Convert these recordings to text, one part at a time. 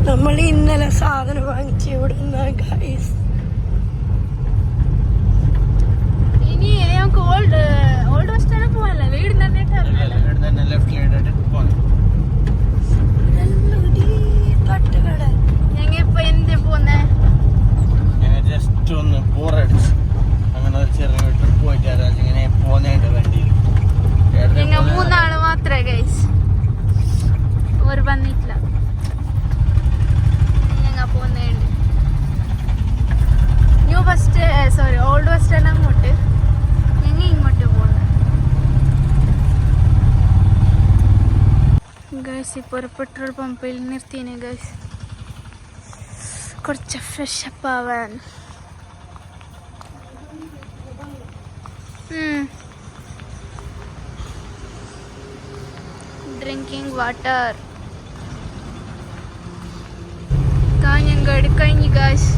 നമ്മൾ ഇന്നലെ സാധനം വാങ്ങിച്ച് ഇവിടുന്ന് ഗൈസ്. ഇനി നമുക്ക് ഓൾഡ് ബസ് സ്റ്റാൻഡ് പോകാനല്ല, വീട് തന്നെ തട്ടുകട. ഞങ്ങ ഇപ്പൊ എന്ത് പോന്നെ ജസ്റ്റ് ഒന്ന് ബോറടിച്ച് അങ്ങനെ ഒരു ചെറിയ ട്രിപ്പ് പോയിട്ട് ഇങ്ങനെ പോന്നേണ്ട വണ്ടി. ഞങ്ങൾ 3 ആള് മാത്രമേ ഗൈസ്, ഒരു വന്നിട്ടില്ല. ഞങ്ങൾ പോന്നേണ്ട് new bus sorry old bus stand അങ്ങോട്ട്, ഞങ്ങൾ ഇങ്ങോട്ട് പോകുന്നു ഗൈസ്. ഇപ്പോൾ ഒരു പെട്രോൾ പമ്പിൽ നിർത്തിയേനെ ഗൈസ്, കുറച്ച് ഫ്രഷ് അപ്പ് ആവാൻ. Drinking water. കാഞ്ഞങ്ങാട് കഴിഞ്ഞ് ഗൈസ്,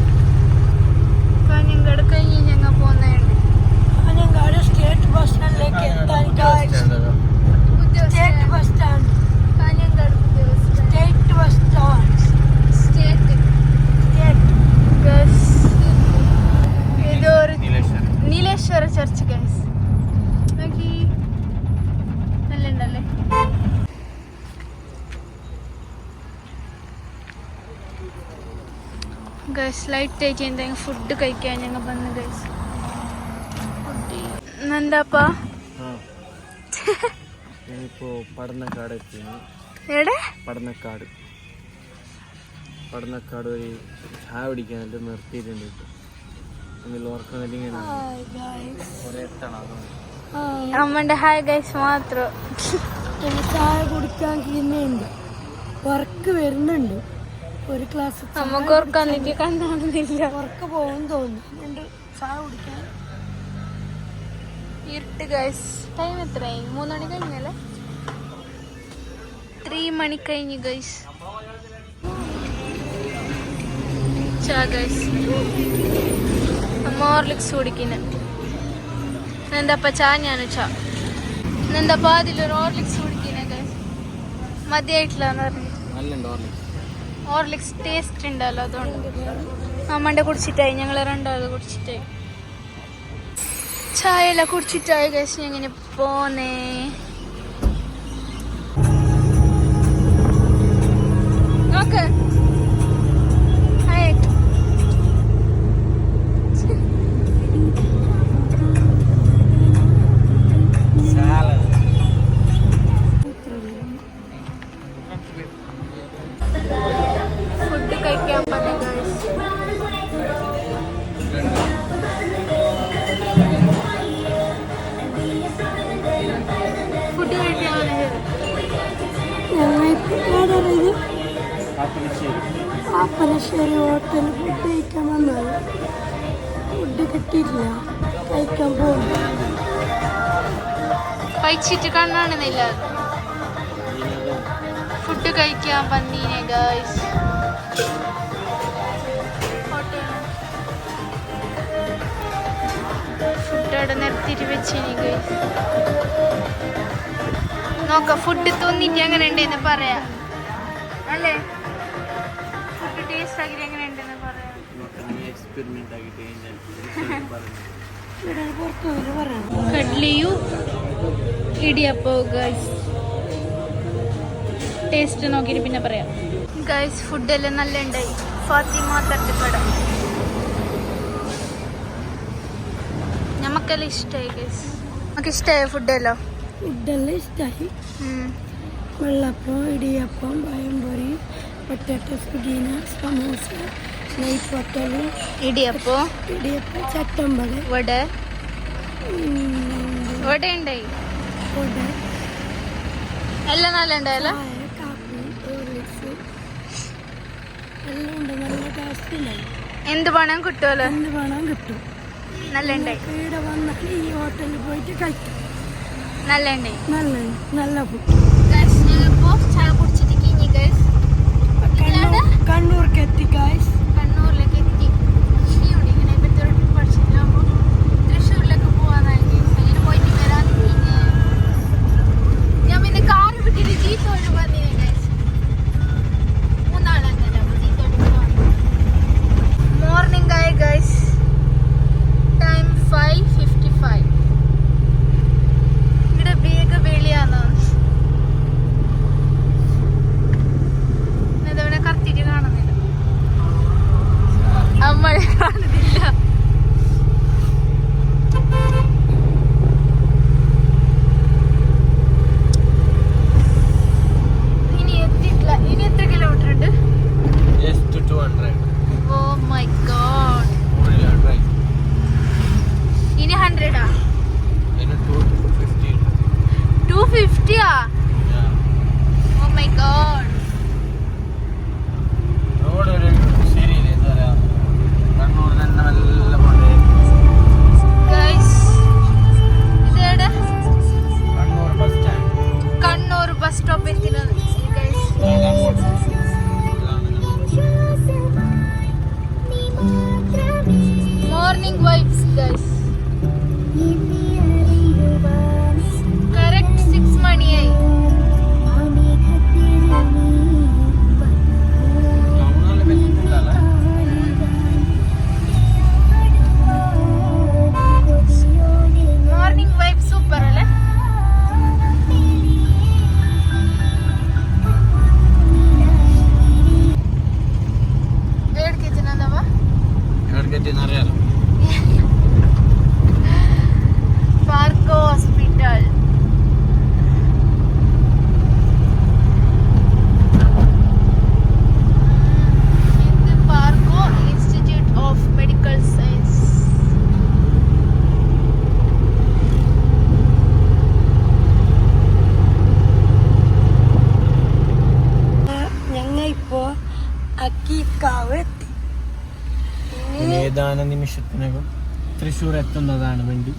കാഞ്ഞങ്ങാട് കഴിഞ്ഞ് ഞങ്ങൾ പോകുന്നുണ്ട്. കാഞ്ഞങ്ങാട് സ്റ്റേറ്റ് ബസ് സ്റ്റാൻഡിലേക്ക് എത്താൻ guys. State bus stand, Kanhangad state bus stand, state guys. ഇതൊരു നീലേശ്വര ചർച്ച് ഗൈസ്. നോക്കി നല്ല ഉണ്ടല്ലേ. ഗൈസ് ലൈറ്റ് ആയിട്ട് എന്തെങ്കിലും ഫുഡ് കഴിക്കാൻ ഞങ്ങൾ വന്നു ഗൈസ്. എന്താപ്പാ ഇപ്പോ പടന്നക്കാട് എത്തി. എവിടെ? പടന്നക്കാട് ഒരു ചായ കുടിക്കാനായിട്ട് നിർത്തിയിട്ടുണ്ട്. അമ്മന്റെ ഹായ് ഗൈസ് മാത്രം. ചായ കുടിക്കാൻ കിന്നുണ്ട്, വർക്ക് വരുന്നുണ്ട്. ഒരു ക്ലാസ് നമുക്ക് ഓർക്കാൻ എനിക്ക് കണ്ടാകുന്നില്ല, വർക്ക് പോകും തോന്നുന്നു. ചായ കുടിക്കാൻ ഇരുട്ട് ഗൈസ്. ടൈം എത്രയായി? 3 മണി കഴിഞ്ഞല്ലേ? 3 മണി കഴിഞ്ഞു ഗൈസ്. ചാ ഗൈസ്, അമ്മ ഹോർലിക്സ് കുടിക്കുന്ന. എന്താപ്പ ചാ ഞാനും ചാ. എന്താപ്പ അതിലൊരു ഹോർലിക്സ് കുടിക്കുന്ന ഗൈസ്. മതിയായിട്ടില്ലാന്ന് പറഞ്ഞു. ഹോർലിക്സ് ടേസ്റ്റ് ഉണ്ടല്ലോ, അതുകൊണ്ട് അമ്മൻ്റെ കുടിച്ചിട്ടായി. ഞങ്ങൾ 2 ആൾ കുടിച്ചിട്ടായി. ചായ എല്ലാം കുടിച്ചിട്ടായി ഗൈസ്. എങ്ങനെ പോന്നേ? നോക്ക് ഫുഡ് കഴിക്കാൻ പറഞ്ഞു ഗൈസ്. ഫുഡ് കഴിക്കാൻ പാപ്പനശ്ശേരി ഹോട്ടലിൽ ഫുഡ് കഴിക്കാൻ വന്നത്. ഫുഡ് കിട്ടിയിട്ടില്ല, കഴിക്കാൻ പോകും. കഴിച്ചിട്ട് കണ്ണാണെന്നില്ല. ഫുഡ് കഴിക്കാൻ വന്നീനെ ഗൈസ്. ഫുഡ് അവിടെ നിർത്തിയിട്ട് വെച്ചീനി ഗൈസ്. നോക്ക ഫുഡ് തോന്നിട്ട് എങ്ങനെ ഉണ്ടെന്ന് പറയാ അല്ലേ? ഫുഡ് ടേസ്റ്റ് ആക്കിട്ട് എങ്ങനെ ഉണ്ടെന്ന് പറയാം. കട്ലിയും ഇടിയപ്പവും ഗൈസ്. ടേസ്റ്റ് നോക്കിയിട്ട് പിന്നെ പറയാം ഗൈസ്. ഫുഡെല്ലാം നല്ല ഉണ്ടായി. ഫാത്തിമ തട്ടുകട നമുക്കെല്ലാം ഇഷ്ടമായി ഗൈസ്. നമുക്ക് ഇഷ്ടമായ ഫുഡല്ലോ. ഫുഡെല്ലാം ഇഷ്ടമായി. വെള്ളപ്പം, ഇടിയപ്പം, പഴംപൊരി, പൊട്ടാറ്റോ പുതിന, സമൂസ, നെയ് പൊട്ടൽ, ഇടിയപ്പം, ചട്ടമ്പട്, വട ഉണ്ടായി. എല്ലാം നല്ല ഉണ്ടായല്ലോ. കാപ്പി, ഹോർലിക്സ് എല്ലാം ഉണ്ട്. നല്ല ടേസ്റ്റ് ഉണ്ടായി. എന്ത് പണം കിട്ടുമല്ലോ, എന്ത് പണം കിട്ടും. നല്ല ഉണ്ടായി. ഇവിടെ വന്നിട്ട് ഈ ഹോട്ടലിൽ പോയിട്ട് കഴിക്കും. നല്ല ഉണ്ടായി. നല്ല ഫുഡ്. ചായ കുടിച്ചിട്ട് കിഞ്ഞി ഗൈസ്. കണ്ണൂർക്ക് എത്തി ഗൈസ്. കണ്ണൂരിലേക്ക് എത്തി. ഇനിയുണ്ട് ഇങ്ങനെ ഇപ്പത്തെ പഠിച്ചിട്ടാകുമ്പോൾ തൃശ്ശൂരിലേക്ക് പോവാനായി ഗൈസ്. അങ്ങനെ പോയിട്ട് വരാൻ പിന്നെ ഞാൻ പിന്നെ കാറ് വിട്ടിട്ട് ജീപ്പ് വന്നിനെ ഗൈസ്. 3 ആളെന്നല്ല കീക്കാവ് എത്തി. ഇനി ഏതാനും നിമിഷത്തിനകം തൃശ്ശൂർ എത്തുന്നതാണ് വണ്ടി.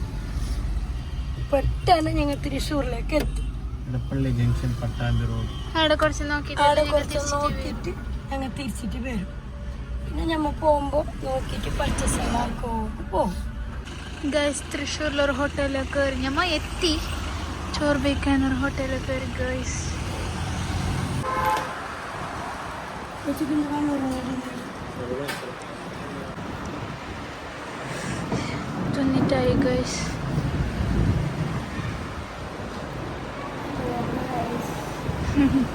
പെട്ടെന്ന് ഞങ്ങൾ തൃശ്ശൂരിലേക്ക് എത്തി. Edappally junction Pattambi road. അവിടെ കുറച്ച് അവിടെ കുറച്ച് നോക്കിയിട്ട് ഞങ്ങൾ തിരിച്ചിട്ട് വരും. പിന്നെ ഞമ്മ പോകുമ്പോ നോക്കിയിട്ട് പർച്ചേസ് പോകും. ഗൈസ് തൃശ്ശൂരിലൊരു ഹോട്ടലിൽ കയറി ഞമ്മ എത്തി. ചോറ് ബേക്കാനൊരു ഹോട്ടലിൽ കയറി ഗൈസ്. തുന്നിട്ടായി ഗൈസ്.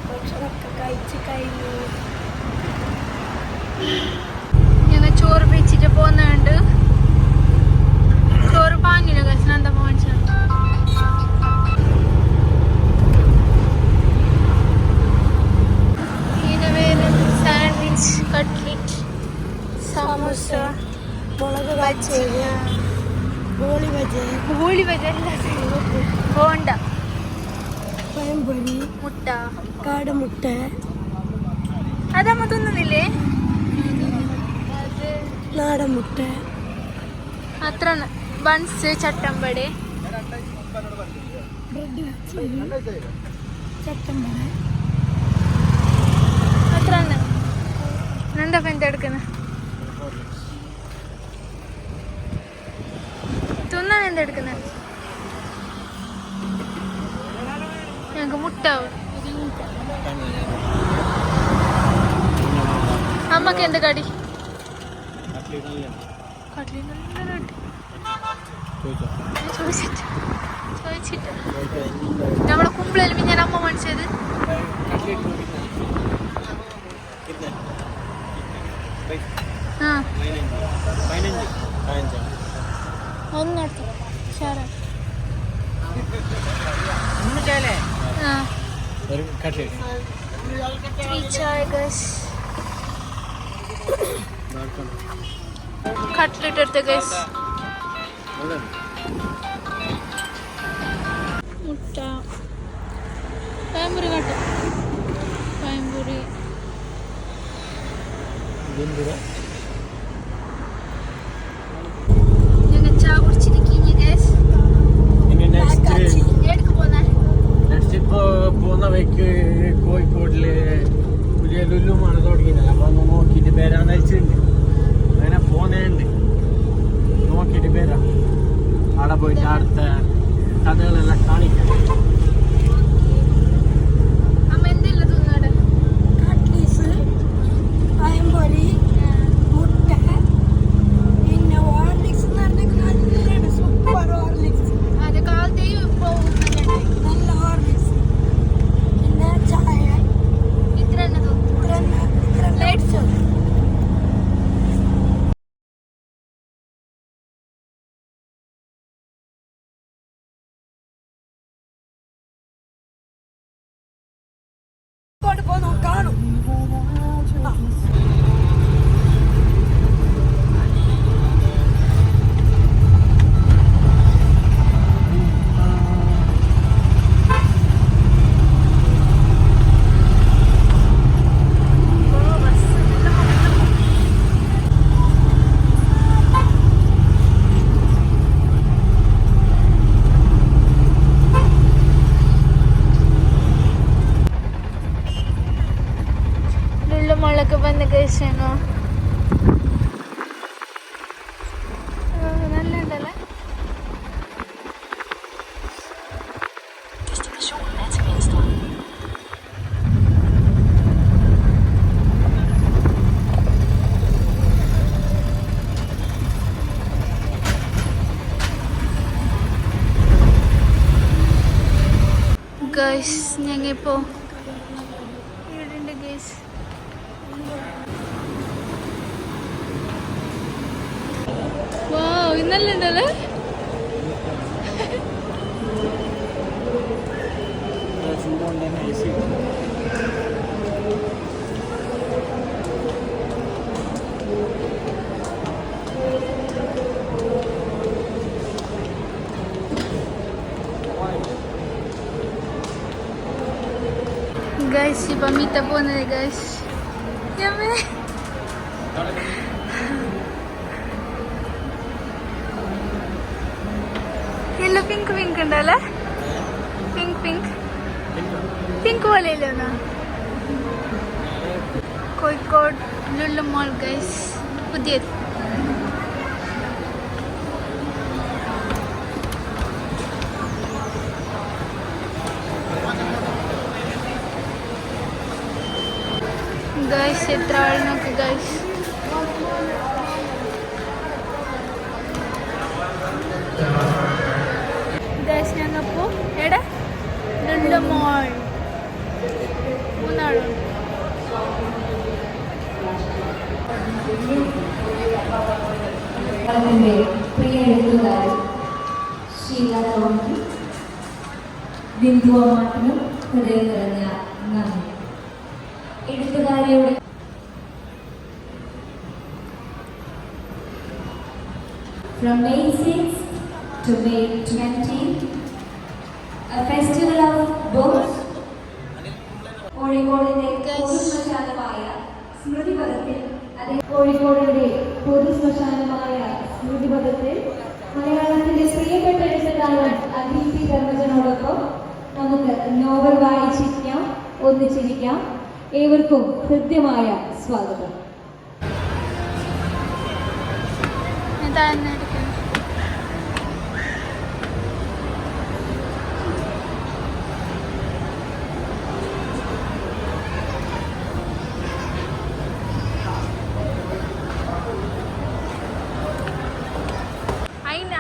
ഭക്ഷണമൊക്കെ കഴിച്ച് കഴിഞ്ഞു. ഞങ്ങൾ ചോറ് വെച്ചിട്ട് പോകുന്നുണ്ട്. ചോറ് വാങ്ങില്ല ഗൈസ്, എന്താ വാങ്ങിച്ചത്? ഇതിന് പേര് സാൻഡ്വിച്ച്, കട്ട്ലറ്റ്, സമൂസ, മുളക് ബജി, ബോളി ബജി, ബോളി ബജി, ബോണ്ട, പഴംപൊരി, മുട്ട, കാടമുട്ട. അതമ്മ തിന്നുന്നില്ലേ? നാടൻ മുട്ട, അത്ര ബൺസ്, ചട്ടമ്പടി, ബ്രെഡ്, ചട്ടമ്പട. അത്ര എന്താ എന്തെടുക്കുന്നത്? തിന്നാൻ എന്തെടുക്കുന്നത്? ഞങ്ങൾക്ക് മുട്ടാവും. അമ്മക്ക് എന്ത് കടി? ചോദിച്ചിട്ട് നമ്മളെ കുമ്പിളയിൽ ഞാൻ അമ്മ മേടിച്ചത് ഒന്നെടുത്തു. കട്ട്ലറ്റ് എടുത്ത ഗൈസ്. മുട്ട, പഴംപൊരി കട്ട, പഴംപൊരി, ഞങ്ങൾ ചാ കുടിച്ചിരിക്കുന്നു ഗൈസ്. എവിടേക്ക് പോന്നെ? ഇപ്പോ പോകുന്ന വഴിക്ക് കോഴിക്കോടില് പുതിയ ലുലുമാണ് തുടങ്ങിയത്. അപ്പൊ ഒന്ന് നോക്കിയിട്ട് പേരാന്ന് വെച്ചിട്ടുണ്ട്. അങ്ങനെ പോന്നേണ്ട് നോക്കിയിട്ട് പേരാ. അവിടെ പോയിട്ട് അടുത്ത കഥകളെല്ലാം കാണിക്കാം. അമ്മ എന്തെല്ലാം തിന്നാടെ? കട്ട്ലീസ്, പഴംപൊരി, മുട്ട, പിന്നെ ഹോർലിക്സ് എന്ന് പറഞ്ഞാൽ സൂപ്പർ ഹോർലിക്സ്, അത് കാലത്തെയും ഇപ്പോൾ നല്ല ഹോർലിക്സ്, പിന്നെ ചായ. ഇത്ര തന്നെ തോന്നുന്നു. ലൈറ്റ്സ് പോന്നു കാണും. മുളക് വന്ന് കഴിച്ചോ? നല്ല ഉണ്ടല്ലേ? ഗൈസ് ഞങ്ങളിപ്പോ ഇവിടെയുണ്ട് ഗൈസ്. ഇന്നലെ ഉണ്ടല്ലേ? ഗൈസ് ഇപ്പം മീത്ത പോകുന്നത് ഗൈസ്. എല്ലാം പിങ്ക് പിങ്ക് ഉണ്ടല്ലേ, പിങ്ക് പിങ്ക് പിങ്ക് പോലെ ഇല്ല. കോഴിക്കോട് ലുലു മോൾ ഗൈസ്, പുതിയത്. ഗൈസ് എത്ര ആൾ നോക്ക് ഗൈസ്. ഗൈസ് ഞങ്ങപ്പോ എടാ ലുലു മോൾ 3 ആളുണ്ട്. പ്രിയ എഴുത്തുകാരി ഷീല ടോമി ബിന്ദു അമ്മാട്ടിനും ഹൃദയം നിറഞ്ഞ നന്ദി. എഴുത്തുകാരിയുടെ From May 6th to May 20th, a festival of books. കോഴിക്കോടിന്റെ പൊതുശ്മശാനമായ സ്മൃതിപഥത്തിൽ കോഴിക്കോടിന്റെ പൊതുശ്മശാനമായ സ്മൃതിപഥത്തിൽ മലയാളത്തിന്റെ പ്രിയപ്പെട്ട എഴുത്തുകാരൻ അദീപി ധർമ്മജനോടൊപ്പം നമുക്ക് നോവൽ വായിച്ചിരിക്കാം, ഒന്നിച്ചിരിക്കാം. ഏവർക്കും ഹൃദ്യമായ സ്വാഗതം.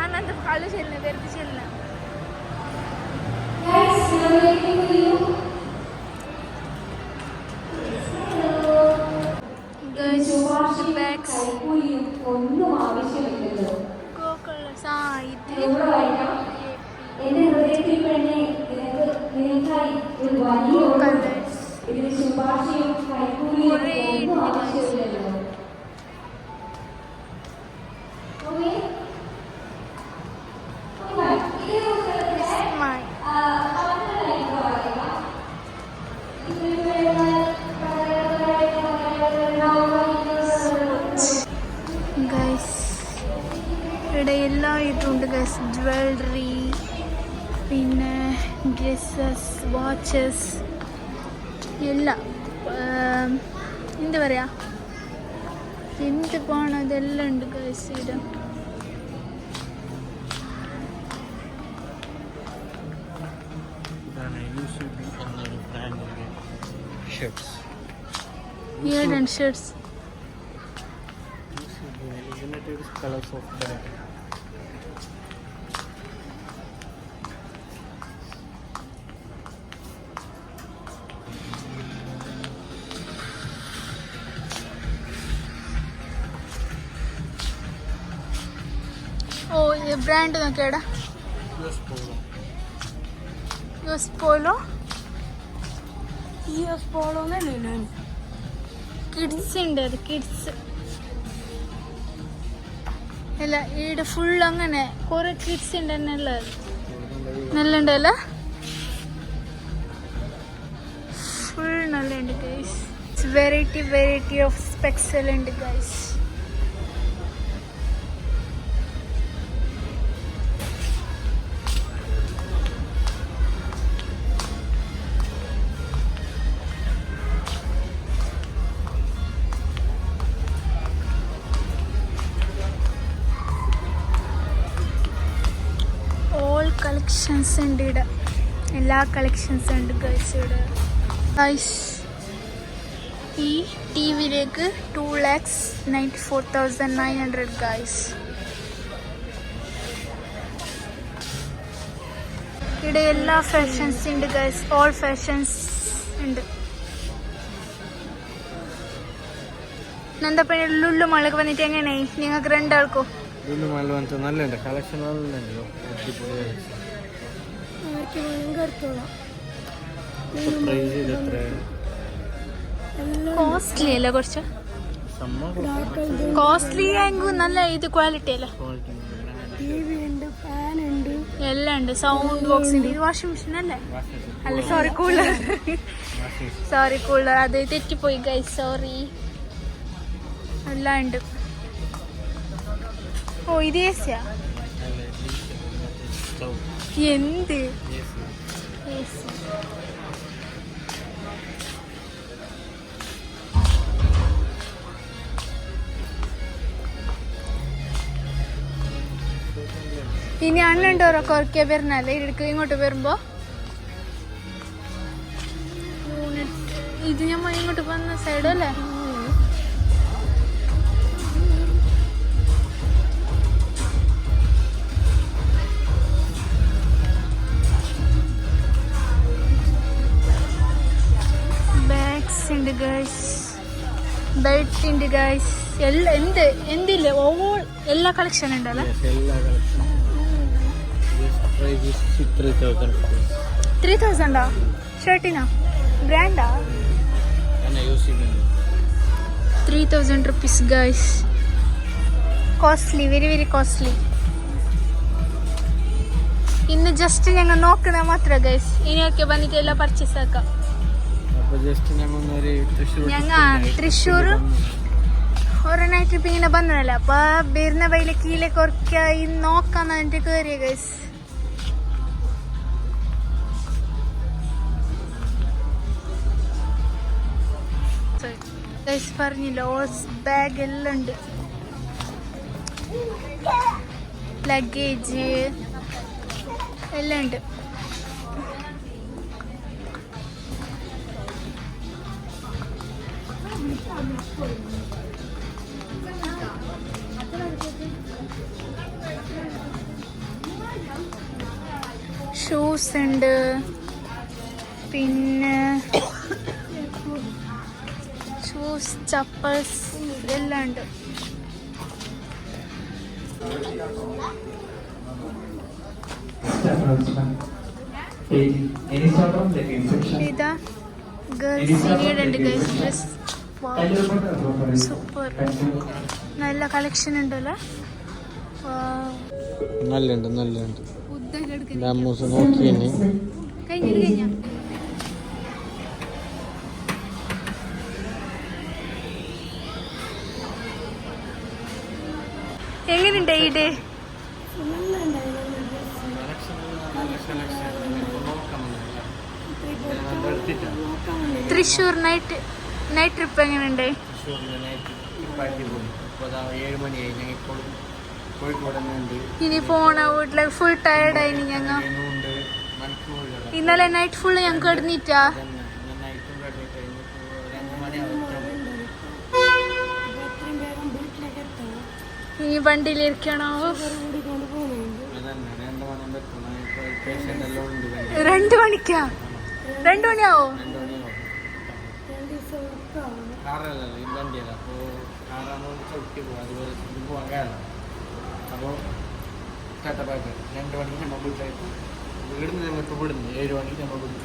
ഞാനത് കാല് ചെല്ലുന്ന വെറുതെ ചെല്ലുന്ന. ഒന്നും ആവശ്യമില്ലല്ലോ. എന്റെ ഹൃദയത്തിൽ പെണ്ണെ നിനക്കായി ഒരു വലിയ ഇതിന് ശുപാർശയും കൈക്കൂലിയും ഒന്നും ആവശ്യമില്ലല്ലോ. ഇവിടെ എല്ലാം ഇട്ടുണ്ട് ഗൈസ്. ജ്വല്ലറി, പിന്നെ ഡ്രസ്സസ്, വാച്ചസ്, എല്ലാം എന്താ പറയുക, എന്ത് പോകണം ഇതെല്ലാം ഉണ്ട് ഗൈസ് ഇവിടെ. ഏതാണ് ഷർട്ട്സ്? Colors of black. ഓ ഈ ബ്രാൻഡ് നോക്കിയാടാ. യുഎസ് പോലോ. യുഎസ് പോളോ എന്നല്ലേ കിഡ്സ് ഉണ്ട്, അത് കിഡ്സ് അല്ല. ഇവിടെ ഫുൾ അങ്ങനെ കുറെ കിഡ്സ് ഉണ്ട് തന്നെ ഉള്ളത്. നല്ല ഉണ്ടല്ല, ഫുൾ നല്ല ഉണ്ട് ഗൈസ്. വെറൈറ്റി ഓഫ് സ്പെക്സ് എല്ലാം ഉണ്ട് ഗൈസ്. കളക്ഷൻസ് ഉണ്ട് ഇവിടെ, എല്ലാ കളക്ഷൻസും ഉണ്ട് ഗൈസ് ഇവിടെ. ഗൈസ് ഈ ടി വിയിലേക്ക് 2,94,900 ഗൈസ്. ഇവിടെ എല്ലാ ഫാഷൻസ് ഉണ്ട് ഗൈസ്, ഓൾ ഫാഷൻസ് ഉണ്ട്. നന്ദപ്പണി ലുല്ലു മോളൊക്കെ വന്നിട്ട് എങ്ങനെയായി നിങ്ങൾക്ക് രണ്ടാൾക്കോ? നല്ല കളക്ഷൻ കോസ്റ്റ്ലി അല്ല, കുറച്ച് കോസ്റ്റ്ലി ആയെങ്കിൽ നല്ല ഇത് ക്വാളിറ്റി അല്ല. എല്ലാം ഉണ്ട്, സൗണ്ട് ബോക്സ് ഉണ്ട്. ഇത് വാഷിംഗ് മെഷീൻ അല്ലേ? അല്ല സോറി, കൂളർ. അത് തെറ്റിപ്പോയി ഗൈസ്, സോറി. എല്ലാം ഉണ്ട്. ഓ ഇത് ഏസിയാ? എന്ത് ഏസി? ഇനി അണ്ണുണ്ടോറോ കുറയ്ക്കാൻ വരുന്നല്ലേ ഇടയ്ക്ക് ഇങ്ങോട്ട് വരുമ്പോ? ഇത് ഞാൻ ഇങ്ങോട്ട് വന്ന സൈഡല്ലേ? ബാഗ്സ് ഉണ്ട് ഗൈസ്, ബെൽറ്റ് ഉണ്ട് ഗൈസ്, എല്ലാം എന്ത് എന്തില്ലേ ഓൾ എല്ലാ കളക്ഷൻ ഉണ്ടല്ലേ? 3000 ഷർട്ടിനാ? ബ്രാൻഡാ? 3000 rupees guys. Costly, very very costly. ഇന്ന് ജസ്റ്റ് ഞങ്ങൾ നോക്കുന്ന മാത്രം ഗൈസ്. ഇനിയൊക്കെ വന്നിട്ട് എല്ലാം പർച്ചേസ് ആക്കാം. ഞങ്ങൾ തൃശ്ശൂർ ഒരെണ്ണായിട്ട് ഇപ്പം ഇങ്ങനെ വന്നതല്ല, അപ്പൊ വരുന്ന വഴിയിലെ കീഴെ കുറയ്ക്കായി നോക്കാന്ന് പറഞ്ഞിട്ട് കയറിയ ഗൈസ്. ഗൈസ് പറഞ്ഞില്ല ഓൾസ് ബാഗ് എല്ലാം ഉണ്ട്, ലഗേജ് എല്ലാം ഉണ്ട്. ഷൂസ് ഉണ്ട്, പിന്നെ ഷൂസ് ചപ്പൽസ് എല്ലാം ഉണ്ട്. ഇതാ ഗേൾസ് ഉണ്ട് ഗേൾസ് ഡ്രസ്, സൂപ്പർ നല്ല കളക്ഷൻ ഉണ്ടല്ലോ. നല്ലുണ്ട് നല്ലുണ്ട്. നോക്കിയെന്നെ കഴിഞ്ഞ എങ്ങനെയുണ്ട് ഈ ഡേ? തൃശ്ശൂർ നൈറ്റ് ട്രിപ്പ് എങ്ങനെയുണ്ട്? ഇനി പോണ വീട്ടിലേക്ക് ഫുൾ ടയർഡായി ഞങ്ങൾ. ഇന്നലെ നൈറ്റ് ഫുള്ള് ഞങ്ങൾ കിടന്നിട്ടാ. ഇനി വണ്ടിയിലിരിക്കണോ? 2 മണിക്കാ? 2 മണിയാവോ? അപ്പോൾ കട്ടപ്പാക്ക് 2 മണിക്ക് നമ്മൾ വീട്ടിലേക്ക് വീടുന്ന് ഞങ്ങൾക്ക് വിടുന്നു. 7 മണിക്ക് നമ്മൾ വിടുന്നു.